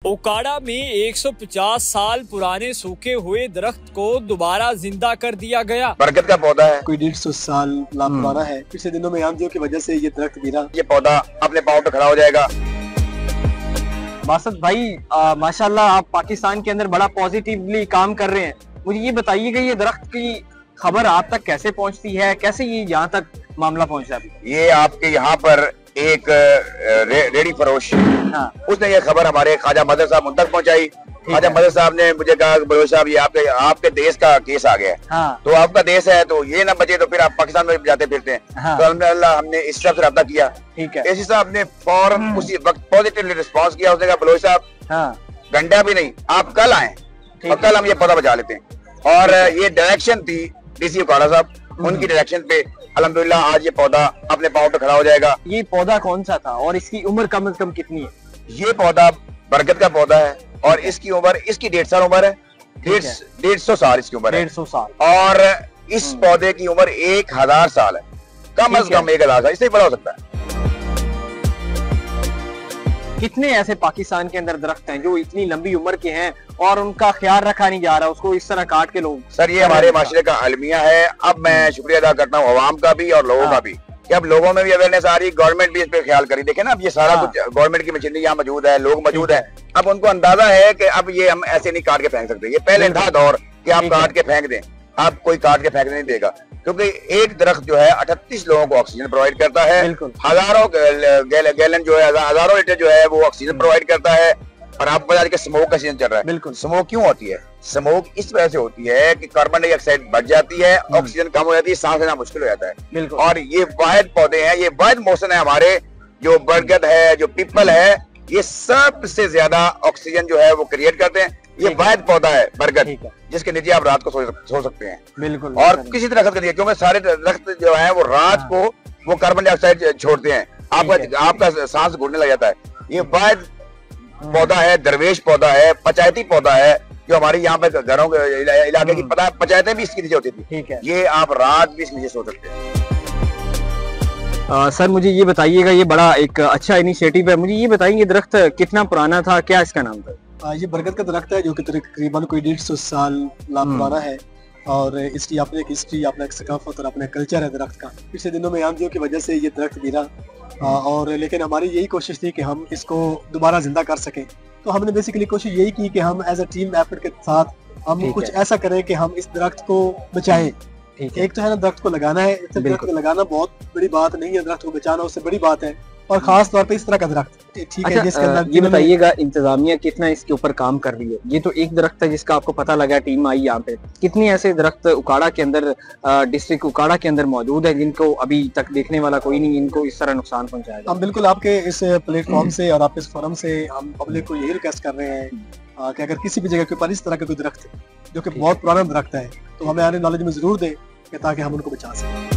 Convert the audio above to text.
ओकाड़ा में 150 साल पुराने सूखे हुए दरख्त को दोबारा जिंदा कर दिया गया। बरगद का पौधा है, कोई 150 साल पुराना है। पिछले दिनों में आंधियों की वजह से ये दरख्त गिरा। ये पौधा अपने पाँव पे खड़ा हो जाएगा। बासत भाई माशाल्लाह आप पाकिस्तान के अंदर बड़ा पॉजिटिवली काम कर रहे हैं। मुझे ये बताइएगा ये दरख्त की खबर आप तक कैसे पहुंचती है, कैसे ये यहाँ तक मामला पहुंचा है? ये आपके यहाँ पर एक रेडी फरोश उसने ये खबर हमारे ख्वाजा मदर साहब उन तक पहुँचाई। ख्वाजा मदर साहब ने मुझे कहा बलोच साहब ये आपके देश का केस आ गया है। तो आपका देश है तो ये ना बचे तो फिर आप पाकिस्तान में जाते फिरते हैं। तो अल्हम्दुलिल्लाह हमने इस तरफ से रब्ता किया। इसी साहब ने फौरन उसी वक्त पॉजिटिवली रिस्पॉन्स किया। उसने कहा बलोच साहब घंटा भी नहीं, आप कल आए और कल हम ये पौधा बचा लेते हैं। और ये डायरेक्शन थी डीसी ओकाड़ा साहब, उनकी डायरेक्शन पे अल्हम्दुलिल्लाह आज ये पौधा अपने पाँव पे खड़ा हो जाएगा। ये पौधा कौन सा था और इसकी उम्र कम से कम कितनी है? ये पौधा बरगद का पौधा है और इसकी उम्र, इसकी 150 साल उम्र है। 150 साल इसकी उम्र है। 150 साल। और इस पौधे की उम्र 1000 साल है, कम अज कम 1000 साल, इससे बड़ा हो सकता है। कितने ऐसे पाकिस्तान के अंदर दरख्त हैं जो इतनी लंबी उम्र के हैं और उनका ख्याल रखा नहीं जा रहा, उसको इस तरह काट के लोग? सर ये हमारे माशरे का अलमिया है। अब मैं शुक्रिया अदा करता हूँ अवाम का भी और लोगों का भी कि अब लोगों में भी अवेयरनेस आ रही, गवर्नमेंट भी इस पे ख्याल करी। देखे ना अब ये सारा कुछ गवर्नमेंट की मशीनरी यहाँ मौजूद है, लोग मौजूद है। अब उनको अंदाजा है कि अब ये हम ऐसे नहीं काट के फेंक सकते। ये पहले था दौर कि आप काट के फेंक दें, अब कोई काट के फेंकने नहीं देगा, क्योंकि एक दरख्त जो है 38 लोगों को ऑक्सीजन प्रोवाइड करता है। हजारों गैलन जो है, हजारों लीटर जो है वो ऑक्सीजन प्रोवाइड करता है। और आपको पता है कि स्मोक का सीजन चल रहा है। बिल्कुल। स्मोक क्यों होती है? स्मोक इस वजह से होती है कि कार्बन डाइऑक्साइड बढ़ जाती है, ऑक्सीजन कम हो जाती है, सांस लेना मुश्किल हो जाता है। और ये वाहिद पौधे हैं, ये वाहिद मौसम है हमारे, जो बरगद है, जो पीपल है, ये सबसे ज्यादा ऑक्सीजन जो है वो क्रिएट करते हैं। ये वाहिद पौधा है बरगद, जिसके नीचे आप रात को सो सकते हैं। बिल्कुल। और किसी दरख्त के लिए, क्योंकि सारे दरख्त जो है वो रात को वो कार्बन डाइऑक्साइड छोड़ते हैं, आपका सांस घुटने लग जाता है। ये वाहिद पौधा है, दरवेश पौधा है, पंचायती पौधा है, जो हमारे यहाँ पे घरों के इलाके की पता पंचायतें भी इसके नीचे होती थी। ये आप रात भी इसके नीचे सो सकते हैं। सर मुझे ये बताइएगा, ये बड़ा एक अच्छा इनिशिएटिव है। मुझे ये बताइए दरख्त कितना पुराना था, क्या इसका नाम था? ये बरगद का दरख्त है जो कि तकरीबन कोई 150 साल पुराना है। और इसकी अपने एक हिस्ट्री, अपना एक सकाफत और अपना कल्चर है दरख्त का। पिछले दिनों में आंधियों की वजह से ये दरख्त गिरा और लेकिन हमारी यही कोशिश थी कि हम इसको दोबारा जिंदा कर सकें। तो हमने बेसिकली कोशिश यही की कि हम एज अ टीम एफर्ट के साथ हम कुछ ऐसा करें कि हम इस दरख्त को बचाएं। एक तो है ना दरख्त को लगाना है, दरख्त को लगाना बहुत बड़ी बात नहीं है, दरख्त को बचाना उससे बड़ी बात है, और खास तौर पे इस तरह का दरख्त। ठीक है, जिसके अंदर ये बताइएगा इंतजामिया कितना इसके ऊपर काम कर रही है? ये तो एक दरख्त है जिसका आपको पता लगा, टीम आई यहाँ पे, कितने ऐसे दरख्त उकाड़ा के अंदर, डिस्ट्रिक्ट उकाड़ा के अंदर मौजूद है जिनको अभी तक देखने वाला कोई नहीं, इनको इस तरह नुकसान पहुंचाएगा? हम बिल्कुल आपके इस प्लेटफॉर्म से और आपके इस फोरम से हम पब्लिक को यही रिक्वेस्ट कर रहे हैं कि अगर किसी भी जगह के ऊपर इस तरह का कोई दरख्त जो कि बहुत पुराना दरख्त है तो हमें आने नॉलेज में जरूर दे ताकि हम उनको बचा सकें।